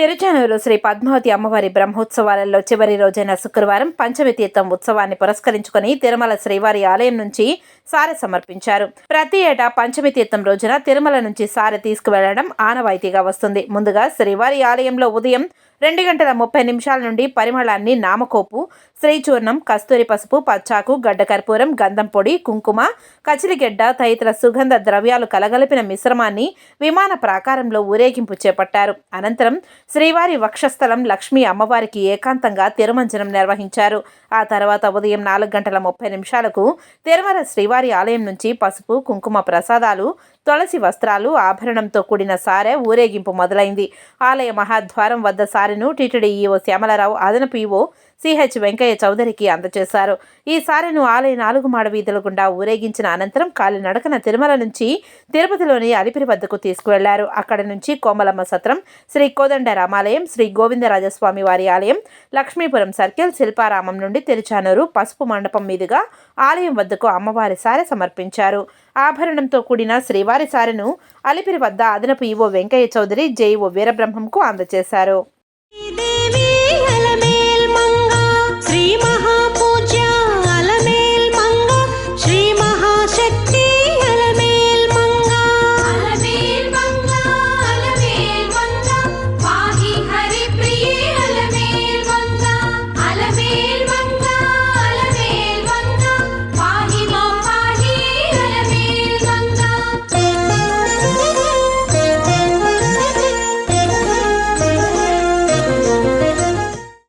తిరుచానూరు శ్రీ పద్మావతి అమ్మవారి బ్రహ్మోత్సవాలలో చివరి రోజైన శుక్రవారం పంచమి తీర్థం ఉత్సవాన్ని పురస్కరించుకుని తిరుమల శ్రీవారి ఆలయం నుంచి సారె సమర్పించారు. ప్రతి ఏటా పంచమి తీర్థం రోజున తిరుమల నుంచి సారె తీసుకువెళ్లడం ఆనవాయితీగా వస్తుంది. ముందుగా శ్రీవారి ఆలయంలో ఉదయం 2:30 నుండి పరిమళాన్ని, నామకోపు, శ్రీచూర్ణం, కస్తూరి పసుపు, పచ్చాకు, గడ్డ కర్పూరం, గంధం పొడి, కుంకుమ, కచిలిగెడ్డ తదితర సుగంధ ద్రవ్యాలు కలగలిపిన మిశ్రమాన్ని విమాన ప్రాకారంలో ఊరేగింపు చేపట్టారు. అనంతరం శ్రీవారి వక్షస్థలం లక్ష్మీ అమ్మవారికి ఏకాంతంగా తిరుమంజనం నిర్వహించారు. ఆ తర్వాత ఉదయం 4:30 తిరుమల శ్రీవారి ఆలయం నుంచి పసుపు, కుంకుమ ప్రసాదాలు, తులసి వస్త్రాలు, ఆభరణంతో కూడిన సారె ఊరేగింపు మొదలైంది. ఆలయ మహాద్వారం వద్ద సారెను టీటీడీ ఈవో శ్యామలరావు, అదనపు ఈవో సిహెచ్ వెంకయ్య చౌదరికి అందజేశారు. ఈ సారెను ఆలయ 4 మాడ వీధుల గుండా ఊరేగించిన అనంతరం కాలినడకన తిరుమల నుంచి తిరుపతిలోని అలిపిరి వద్దకు తీసుకువెళ్లారు. అక్కడి నుంచి కోమలమ్మ సత్రం, శ్రీ కోదండ రామాలయం, శ్రీ గోవిందరాజస్వామి వారి ఆలయం, లక్ష్మీపురం సర్కిల్, శిల్పారామం నుండి తిరుచానూరు పసుపు మండపం మీదుగా ఆలయం వద్దకు అమ్మవారి సారె సమర్పించారు. ఆభరణంతో కూడిన శ్రీవారి సారెను అలిపిరి వద్ద అదనపు ఈవో వెంకయ్య చౌదరి, జేఈఓ వీరబ్రహ్మంకు అందజేశారు.